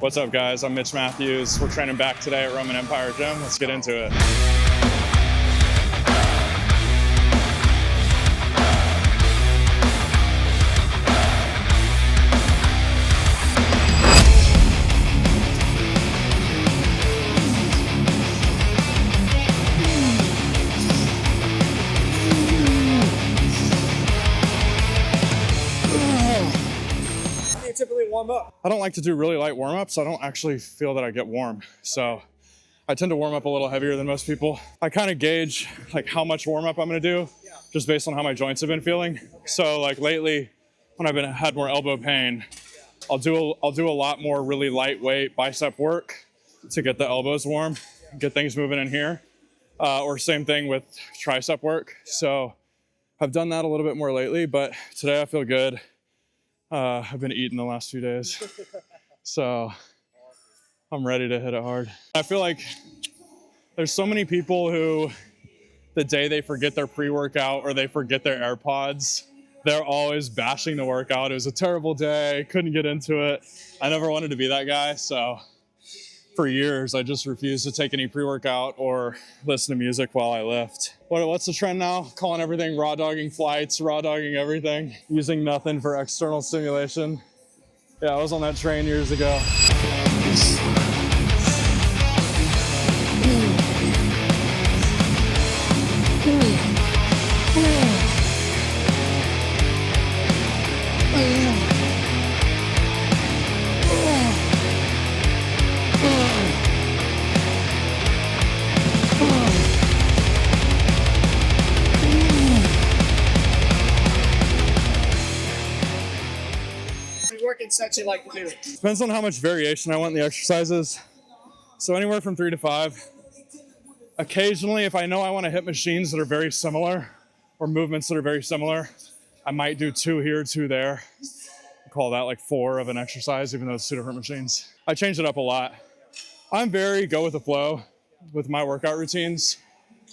What's up, guys? I'm Mitch Matthews. We're training back today at Roman Empire Gym. Let's get into it. Typically warm up? I don't like to do really light warm-ups. I don't actually feel that I get warm. So I tend to warm up a little heavier than most people. I kind of gauge like how much warm-up I'm gonna do just based on how my joints have been feeling. So like lately, when I've had more elbow pain, I'll do a lot more really lightweight bicep work to get the elbows warm, get things moving in here. Or same thing with tricep work. So I've done that a little bit more lately, but today I feel good. I've been eating the last few days, so I'm ready to hit it hard. I feel like there's so many people who, the day they forget their pre-workout or they forget their AirPods, they're always bashing the workout. It was a terrible day, couldn't get into it. I never wanted to be that guy, so for years I just refused to take any pre-workout or listen to music while I lift. What's the trend now? Calling everything raw dogging flights, raw dogging everything, using nothing for external stimulation. Yeah, I was on that train years ago. Working sets you like to do? Depends on how much variation I want in the exercises. So anywhere from 3 to 5. Occasionally, if I know I want to hit machines that are very similar or movements that are very similar, I might do 2 here, 2 there. I call that like 4 of an exercise, even though it's 2 different machines. I change it up a lot. I'm very go with the flow with my workout routines.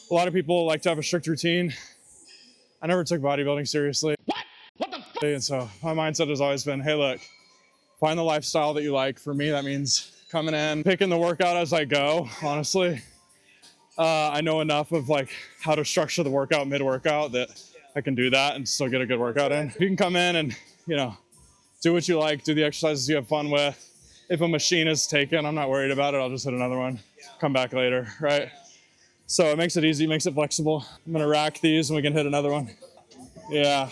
A lot of people like to have a strict routine. I never took bodybuilding seriously. And so my mindset has always been, hey, look, find the lifestyle that you like. For me, that means coming in, picking the workout as I go, honestly. I know enough of like how to structure the workout mid-workout that I can do that and still get a good workout in. You can come in and, do what you like, do the exercises you have fun with. If a machine is taken, I'm not worried about it. I'll just hit another one, come back later, right? So it makes it easy, makes it flexible. I'm gonna rack these and we can hit another one. Yeah.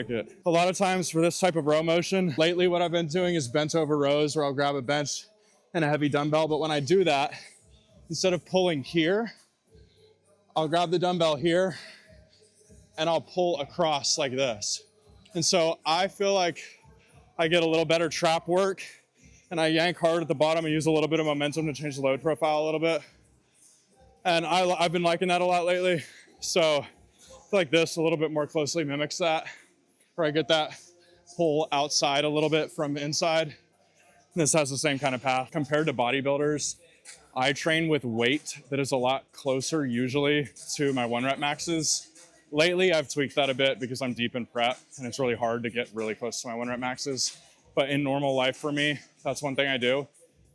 It. A lot of times for this type of row motion, lately what I've been doing is bent over rows where I'll grab a bench and a heavy dumbbell. But when I do that, instead of pulling here, I'll grab the dumbbell here and I'll pull across like this. And so I feel like I get a little better trap work and I yank hard at the bottom and use a little bit of momentum to change the load profile a little bit. And I've been liking that a lot lately. So I feel like this a little bit more closely mimics that. Where I get that pull outside a little bit from inside. This has the same kind of path. Compared to bodybuilders, I train with weight that is a lot closer usually to my 1 rep maxes. Lately, I've tweaked that a bit because I'm deep in prep and it's really hard to get really close to my 1 rep maxes. But in normal life for me, that's one thing I do.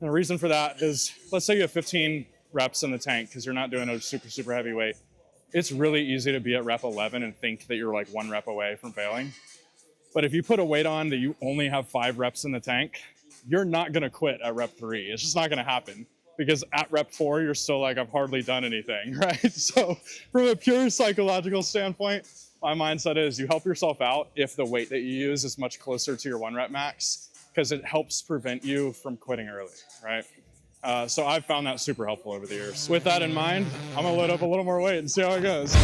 And the reason for that is, let's say you have 15 reps in the tank because you're not doing a super heavy weight. It's really easy to be at rep 11 and think that you're like 1 rep away from failing. But if you put a weight on that you only have 5 reps in the tank, you're not gonna quit at rep 3. It's just not gonna happen because at rep 4, you're still like, I've hardly done anything, right? So from a pure psychological standpoint, my mindset is you help yourself out if the weight that you use is much closer to your 1 rep max because it helps prevent you from quitting early, right? So I've found that super helpful over the years. With that in mind, I'm gonna load up a little more weight and see how it goes.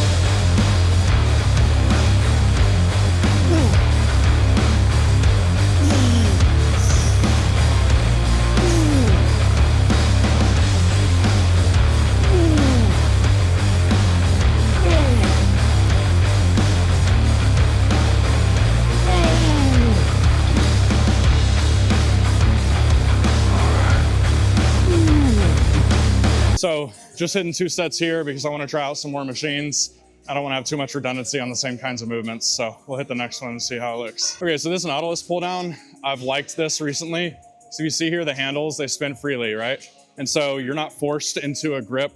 So just hitting 2 sets here because I want to try out some more machines. I don't want to have too much redundancy on the same kinds of movements. So we'll hit the next one and see how it looks. Okay, so this Nautilus pull down, I've liked this recently. So you see here the handles, they spin freely, right? And so you're not forced into a grip,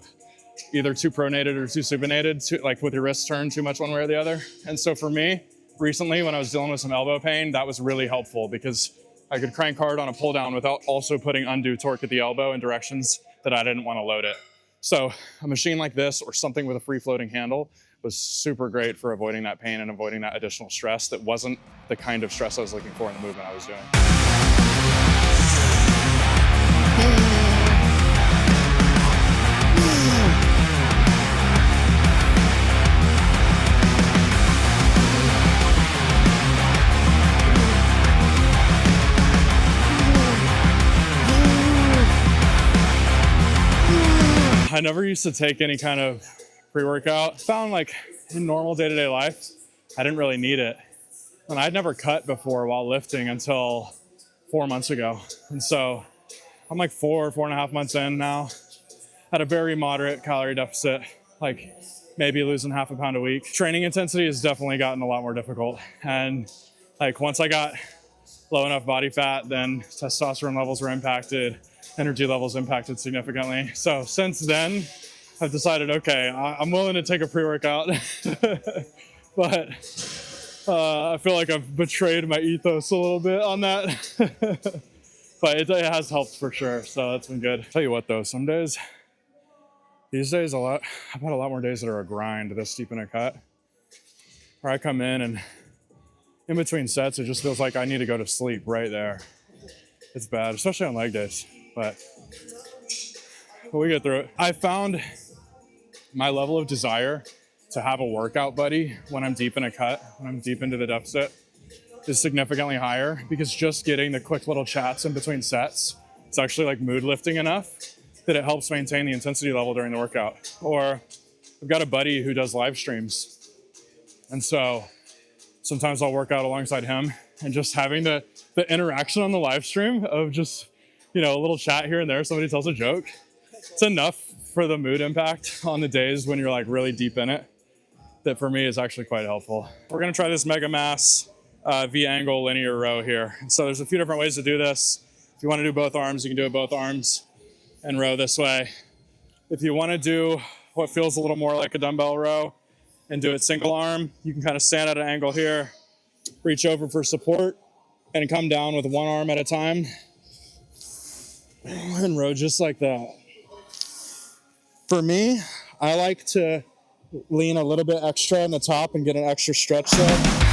either too pronated or too supinated, like with your wrists turned too much one way or the other. And so for me, recently when I was dealing with some elbow pain, that was really helpful because I could crank hard on a pull down without also putting undue torque at the elbow in directions that I didn't want to load it. So a machine like this or something with a free floating handle was super great for avoiding that pain and avoiding that additional stress that wasn't the kind of stress I was looking for in the movement I was doing. I never used to take any kind of pre-workout. Found like in normal day-to-day life, I didn't really need it. And I'd never cut before while lifting until 4 months ago. And so I'm like 4.5 months in now at a very moderate calorie deficit, like maybe losing half a pound a week. Training intensity has definitely gotten a lot more difficult. And like once I got low enough body fat, then testosterone levels were impacted, energy levels impacted significantly. So since then, I've decided, okay, I'm willing to take a pre-workout, but I feel like I've betrayed my ethos a little bit on that. But it has helped for sure, so that's been good. Tell you what though, some days, these days I've had a lot more days that are a grind this deep in a cut, where I come in and in between sets, it just feels like I need to go to sleep right there. It's bad, especially on leg days, but we get through it. I found my level of desire to have a workout buddy when I'm deep in a cut, when I'm deep into the deficit, is significantly higher because just getting the quick little chats in between sets, it's actually like mood lifting enough that it helps maintain the intensity level during the workout. Or I've got a buddy who does live streams. And so sometimes I'll work out alongside him and just having the interaction on the live stream of just, you know, a little chat here and there, somebody tells a joke. It's enough for the mood impact on the days when you're like really deep in it that for me is actually quite helpful. We're gonna try this Mega Mass V-angle linear row here. So there's a few different ways to do this. If you wanna do both arms, you can do it both arms and row this way. If you wanna do what feels a little more like a dumbbell row and do it single arm, you can kind of stand at an angle here, reach over for support, and come down with one arm at a time and row just like that. For me, I like to lean a little bit extra on the top and get an extra stretch there.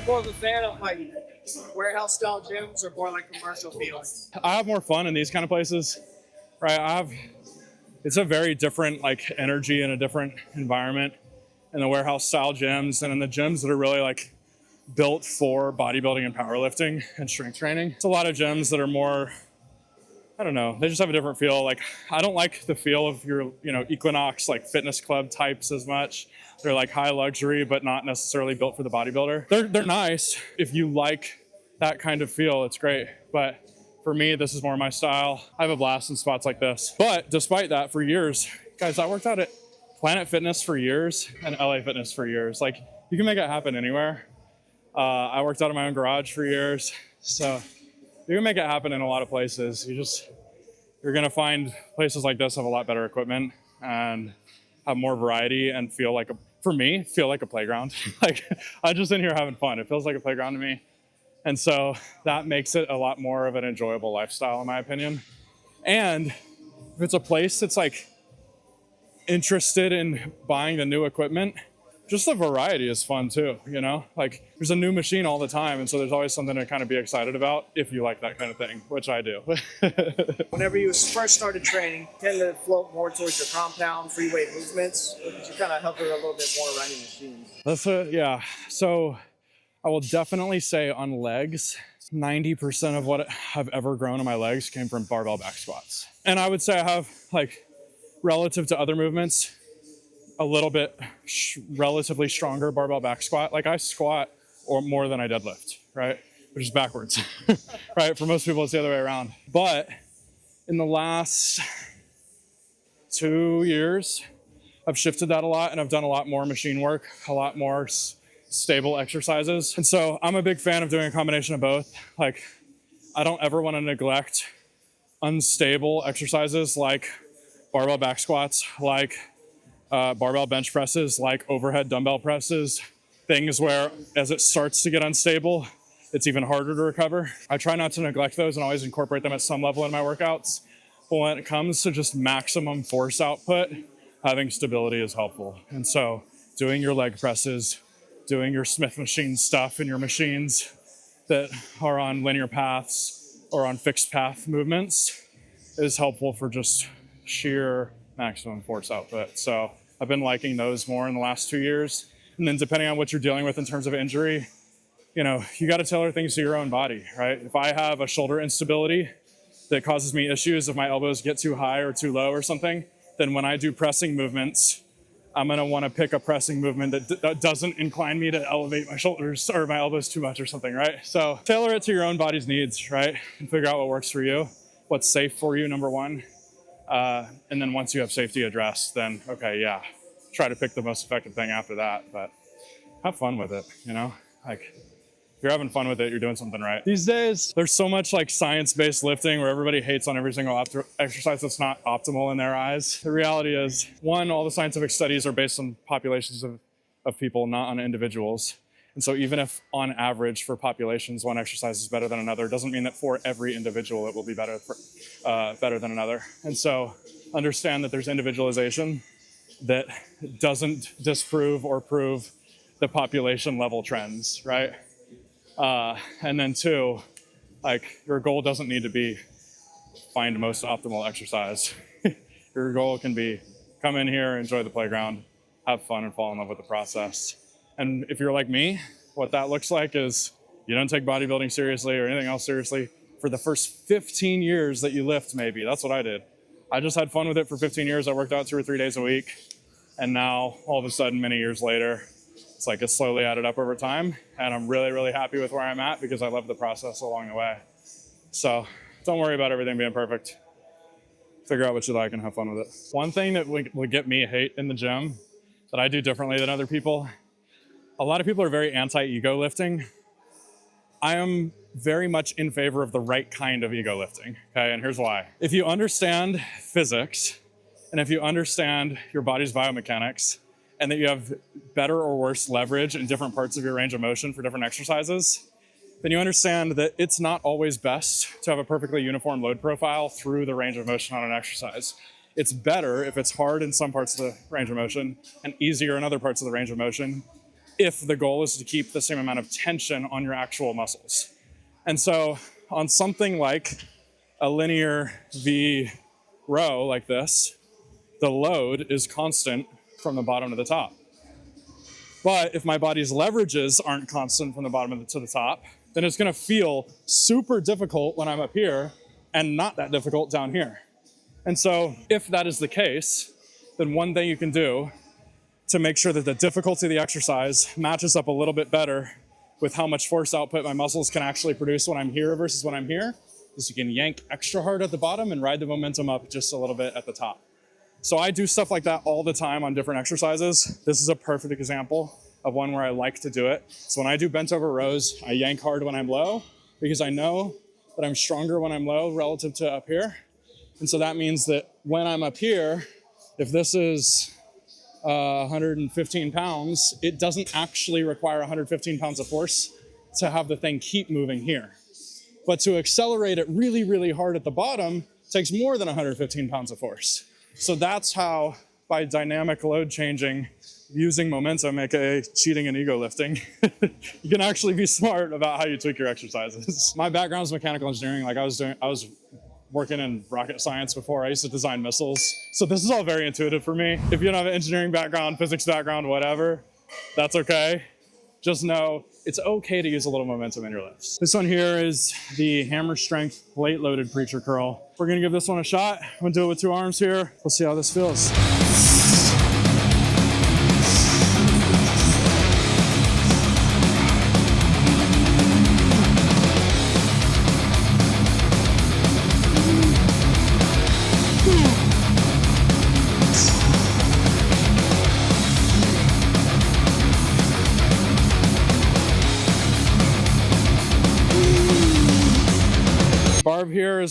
More of a fan of like warehouse style gyms or more like commercial feels? I have more fun in these kind of places, right? It's a very different like energy and a different environment in the warehouse style gyms and in the gyms that are really like built for bodybuilding and powerlifting and strength training. It's a lot of gyms that are more, I don't know, they just have a different feel. Like I don't like the feel of your, Equinox like fitness club types as much. They're like high luxury, but not necessarily built for the bodybuilder. They're nice. If you like that kind of feel, it's great. But for me, this is more my style. I have a blast in spots like this. But despite that, for years, guys, I worked out at Planet Fitness for years and LA Fitness for years. Like you can make it happen anywhere. I worked out in my own garage for years. So you can make it happen in a lot of places. You You're gonna find places like this have a lot better equipment and have more variety and feel like for me, feel like a playground. Like I'm just in here having fun. It feels like a playground to me. And so that makes it a lot more of an enjoyable lifestyle in my opinion. And if it's a place that's like interested in buying the new equipment, just the variety is fun too, you know? Like there's a new machine all the time, and so there's always something to kind of be excited about if you like that kind of thing, which I do. Whenever you first started training, you tend to float more towards your compound free weight movements, because you kind of hover a little bit more around your machine. Yeah. So I will definitely say on legs, 90% of what I've ever grown in my legs came from barbell back squats. And I would say I have, like, relative to other movements, a little bit relatively stronger barbell back squat. Like I squat or more than I deadlift, right? Which is backwards, right? For most people, it's the other way around. But in the last 2 years, I've shifted that a lot, and I've done a lot more machine work, a lot more stable exercises. And so I'm a big fan of doing a combination of both. Like I don't ever want to neglect unstable exercises like barbell back squats, like barbell bench presses, like overhead dumbbell presses, things where as it starts to get unstable, it's even harder to recover. I try not to neglect those and always incorporate them at some level in my workouts. But when it comes to just maximum force output, having stability is helpful. And so doing your leg presses, doing your Smith machine stuff in your machines that are on linear paths or on fixed path movements is helpful for just sheer maximum force output. So I've been liking those more in the last 2 years. And then depending on what you're dealing with in terms of injury, you know, you got to tailor things to your own body, right? If I have a shoulder instability that causes me issues, if my elbows get too high or too low or something, then when I do pressing movements, I'm going to want to pick a pressing movement that doesn't incline me to elevate my shoulders or my elbows too much or something, right? So tailor it to your own body's needs, right? And figure out what works for you, what's safe for you, number one. And then once you have safety addressed, then, okay, yeah, try to pick the most effective thing after that, but have fun with it, you know? Like, if you're having fun with it, you're doing something right. These days, there's so much like science-based lifting where everybody hates on every single exercise that's not optimal in their eyes. The reality is, one, all the scientific studies are based on populations of people, not on individuals. And so even if on average for populations, one exercise is better than another, doesn't mean that for every individual, it will be better than another. And so understand that there's individualization that doesn't disprove or prove the population level trends, right? And then two, like your goal doesn't need to be find most optimal exercise. Your goal can be come in here, enjoy the playground, have fun and fall in love with the process. And if you're like me, what that looks like is you don't take bodybuilding seriously or anything else seriously for the first 15 years that you lift, maybe. That's what I did. I just had fun with it for 15 years. I worked out 2 or 3 days a week. And now all of a sudden, many years later, it's like it slowly added up over time. And I'm really, really happy with where I'm at because I love the process along the way. So don't worry about everything being perfect. Figure out what you like and have fun with it. One thing that would get me hate in the gym that I do differently than other people, a lot of people are very anti-ego lifting. I am very much in favor of the right kind of ego lifting, okay? And here's why. If you understand physics, and if you understand your body's biomechanics, and that you have better or worse leverage in different parts of your range of motion for different exercises, then you understand that it's not always best to have a perfectly uniform load profile through the range of motion on an exercise. It's better if it's hard in some parts of the range of motion and easier in other parts of the range of motion if the goal is to keep the same amount of tension on your actual muscles. And so on something like a linear V row like this, the load is constant from the bottom to the top. But if my body's leverages aren't constant from the bottom to the top, then it's gonna feel super difficult when I'm up here and not that difficult down here. And so if that is the case, then one thing you can do to make sure that the difficulty of the exercise matches up a little bit better with how much force output my muscles can actually produce when I'm here versus when I'm here is you can yank extra hard at the bottom and ride the momentum up just a little bit at the top. So I do stuff like that all the time on different exercises. This is a perfect example of one where I like to do it. So when I do bent over rows, I yank hard when I'm low because I know that I'm stronger when I'm low relative to up here. And so that means that when I'm up here, if this is 115 pounds, it doesn't actually require 115 pounds of force to have the thing keep moving here. But to accelerate it really, really hard at the bottom takes more than 115 pounds of force. So that's how, by dynamic load changing, using momentum, aka cheating and ego lifting, you can actually be smart about how you tweak your exercises. My background is mechanical engineering. Like I was working in rocket science before. I used to design missiles. So this is all very intuitive for me. If you don't have an engineering background, physics background, whatever, that's okay. Just know it's okay to use a little momentum in your lifts. This one here is the hammer strength plate loaded preacher curl. We're gonna give this one a shot. I'm gonna do it with 2 arms here. We'll see how this feels. Barb here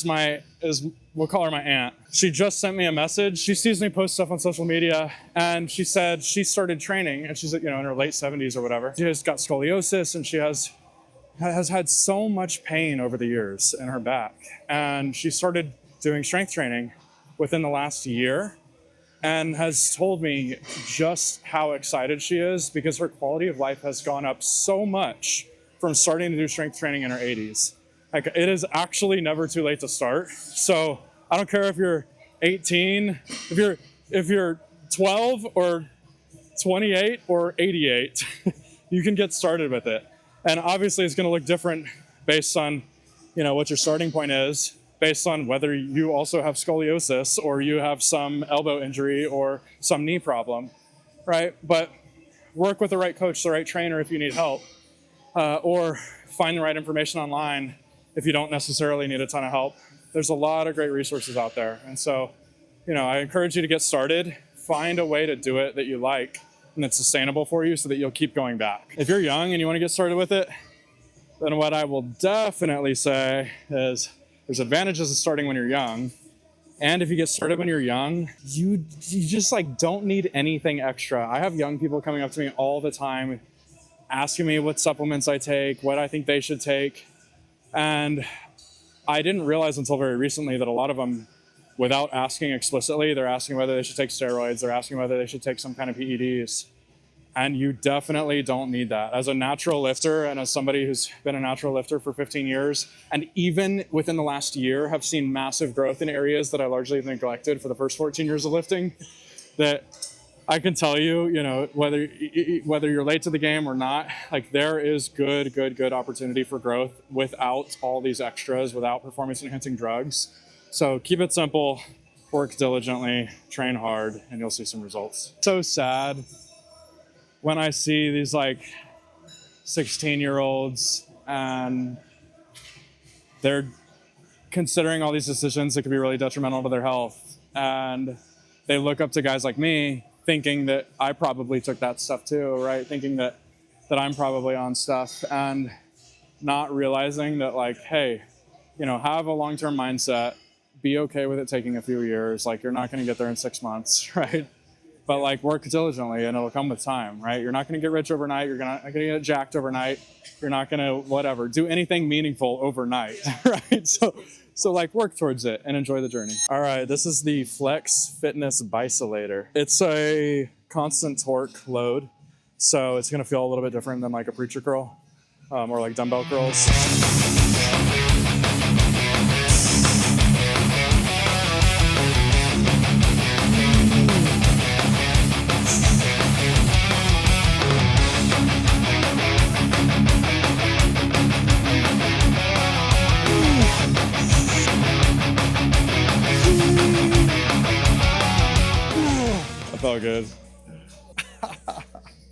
we'll call her my aunt. She just sent me a message. She sees me post stuff on social media, and she said she started training, and she's in her late 70s or whatever. She has got scoliosis, and she has had so much pain over the years in her back. And she started doing strength training within the last year, and has told me just how excited she is because her quality of life has gone up so much from starting to do strength training in her 80s. Like, it is actually never too late to start. So I don't care if you're 18, if you're 12 or 28 or 88, you can get started with it. And obviously it's going to look different based on, what your starting point is, based on whether you also have scoliosis or you have some elbow injury or some knee problem, right? But work with the right coach, the right trainer if you need help, or find the right information online if you don't necessarily need a ton of help. There's a lot of great resources out there. And so, I encourage you to get started, find a way to do it that you like and that's sustainable for you so that you'll keep going back. If you're young and you want to get started with it, then what I will definitely say is there's advantages of starting when you're young. And if you get started when you're young, you just don't need anything extra. I have young people coming up to me all the time asking me what supplements I take, what I think they should take. And I didn't realize until very recently that a lot of them, without asking explicitly, they're asking whether they should take steroids, they're asking whether they should take some kind of PEDs. And you definitely don't need that. As a natural lifter and as somebody who's been a natural lifter for 15 years, and even within the last year have seen massive growth in areas that I largely neglected for the first 14 years of lifting, that I can tell you, whether you're late to the game or not, there is good opportunity for growth without all these extras, without performance enhancing drugs. So keep it simple, work diligently, train hard, and you'll see some results. So sad when I see these 16-year-olds and they're considering all these decisions that could be really detrimental to their health. And they look up to guys like me thinking that I probably took that stuff too, right? Thinking that I'm probably on stuff and not realizing that hey, have a long-term mindset, be okay with it taking a few years. You're not going to get there in 6 months, right? But work diligently and it'll come with time, right? You're not going to get rich overnight. You're not going to get jacked overnight. You're not going to do anything meaningful overnight, right? So work towards it and enjoy the journey. All right, this is the Flex Fitness Bisolator. It's a constant torque load. So it's gonna feel a little bit different than a preacher curl or dumbbell curls. Felt good.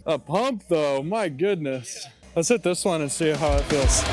A pump though, my goodness. Let's hit this one and see how it feels.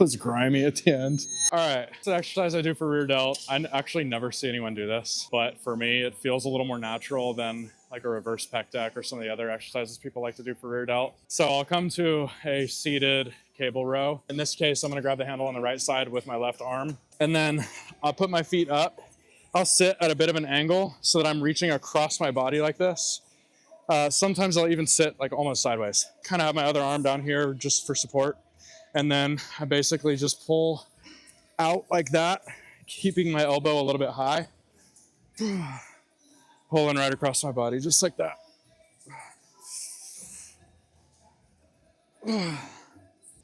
was grimy at the end. All right, it's an exercise I do for rear delt. I actually never see anyone do this, but for me, it feels a little more natural than like a reverse pec deck or some of the other exercises people like to do for rear delt. So I'll come to a seated cable row. In this case, I'm gonna grab the handle on the right side with my left arm, and then I'll put my feet up. I'll sit at a bit of an angle so that I'm reaching across my body like this. Sometimes I'll even sit like almost sideways. Kind of have my other arm down here just for support. And then I basically just pull out like that, keeping my elbow a little bit high. Pulling right across my body, just like that.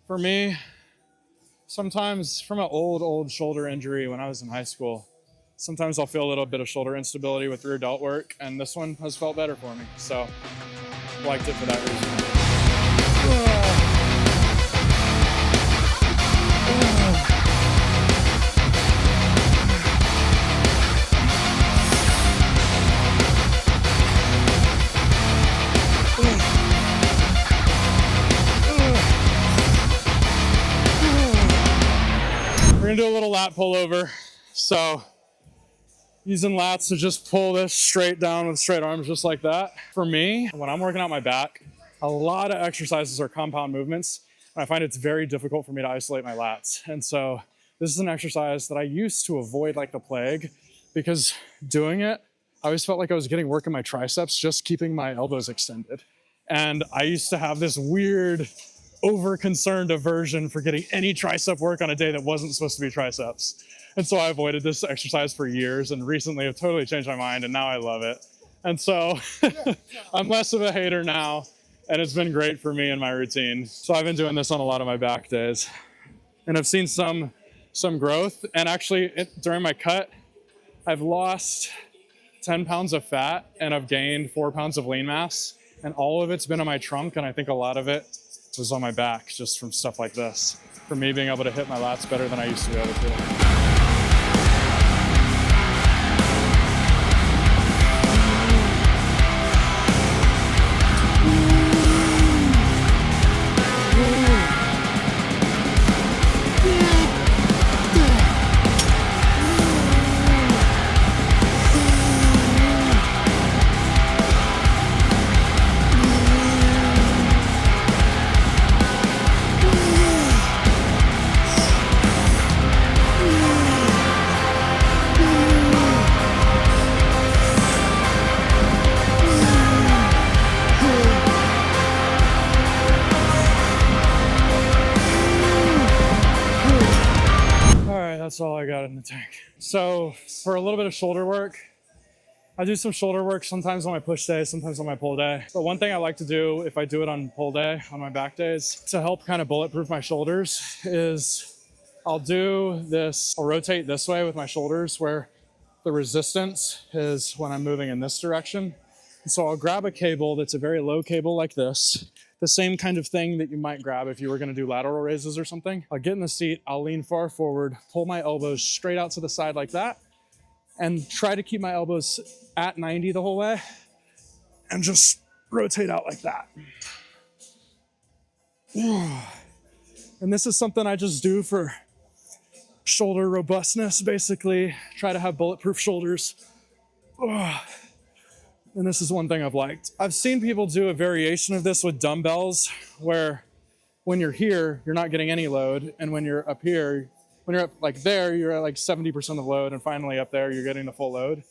For me, sometimes from an old shoulder injury when I was in high school, sometimes I'll feel a little bit of shoulder instability with rear delt work, and this one has felt better for me. So, liked it for that reason. We're gonna do a little lat pullover. So, using lats to just pull this straight down with straight arms just like that. For me, when I'm working out my back, a lot of exercises are compound movements, and I find it's very difficult for me to isolate my lats. And so this is an exercise that I used to avoid like the plague, because doing it, I always felt like I was getting work in my triceps just keeping my elbows extended. And I used to have this weird over-concerned aversion for getting any tricep work on a day that wasn't supposed to be triceps. And so I avoided this exercise for years, and recently I've totally changed my mind, and now I love it. And so I'm less of a hater now, and it's been great for me and my routine. So I've been doing this on a lot of my back days, and I've seen some growth. And actually during my cut, I've lost 10 pounds of fat and I've gained 4 pounds of lean mass, and all of it's been on my trunk, and I think a lot of it was on my back just from stuff like this, from me being able to hit my lats better than I used to be able to. That's all I got in the tank. So for a little bit of shoulder work, I do some shoulder work sometimes on my push day, sometimes on my pull day. But one thing I like to do if I do it on pull day, on my back days, to help kind of bulletproof my shoulders is I'll do this, I'll rotate this way with my shoulders where the resistance is when I'm moving in this direction. And so I'll grab a cable that's a very low cable like this, the same kind of thing that you might grab if you were gonna do lateral raises or something. I'll get in the seat, I'll lean far forward, pull my elbows straight out to the side like that, and try to keep my elbows at 90 the whole way, and just rotate out like that. And this is something I just do for shoulder robustness, basically. Try to have bulletproof shoulders. And this is one thing I've liked. I've seen people do a variation of this with dumbbells, where when you're here, you're not getting any load. And when you're up here, when you're up like there, you're at like 70% of load. And finally up there, you're getting the full load.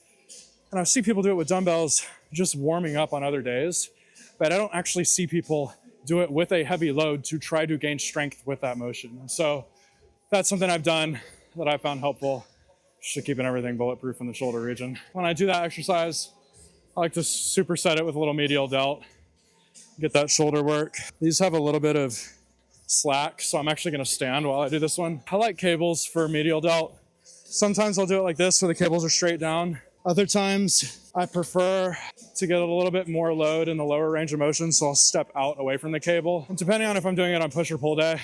And I've seen people do it with dumbbells, just warming up on other days. But I don't actually see people do it with a heavy load to try to gain strength with that motion. And so that's something I've done that I found helpful, just keeping everything bulletproof in the shoulder region. When I do that exercise, I like to superset it with a little medial delt, get that shoulder work. These have a little bit of slack, so I'm actually gonna stand while I do this one. I like cables for medial delt. Sometimes I'll do it like this where the cables are straight down. Other times I prefer to get a little bit more load in the lower range of motion, so I'll step out away from the cable. And depending on if I'm doing it on push or pull day,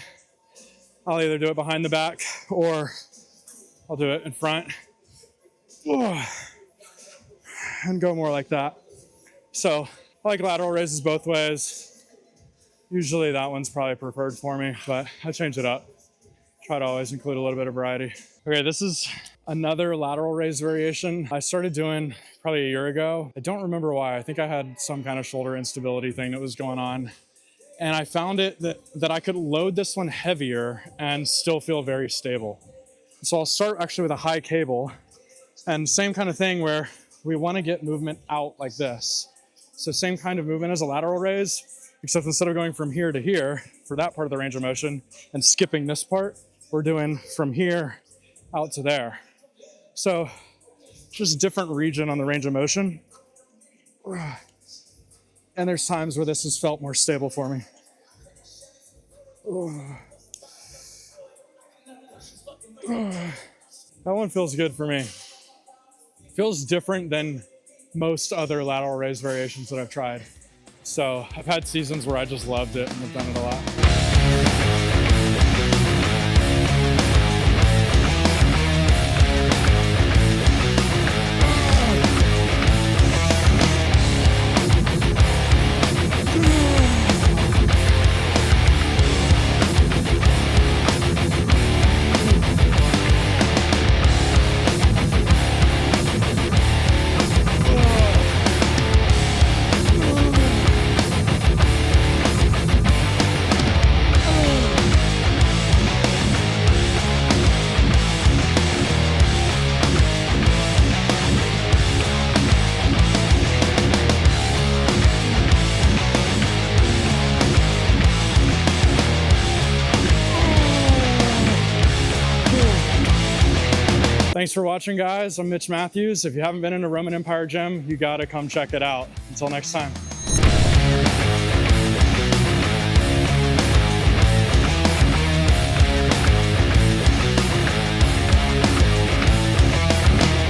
I'll either do it behind the back or I'll do it in front. And go more like that. So I like lateral raises both ways. Usually that one's probably preferred for me, but I change it up. try to always include a little bit of variety. Okay, this is another lateral raise variation I started doing probably a year ago. I don't remember why. I think I had some kind of shoulder instability thing that was going on. And I found it that I could load this one heavier and still feel very stable. So I'll start actually with a high cable, and same kind of thing where we want to get movement out like this. So same kind of movement as a lateral raise, except instead of going from here to here for that part of the range of motion and skipping this part, we're doing from here out to there. So just different region on the range of motion. And there's times where this has felt more stable for me. That one feels good for me. Feels different than most other lateral raise variations that I've tried. So I've had seasons where I just loved it and have done it a lot. Thanks for watching, guys. I'm Mitch Matthews. If you haven't been in a Roman Empire gym, you gotta come check it out. Until next time.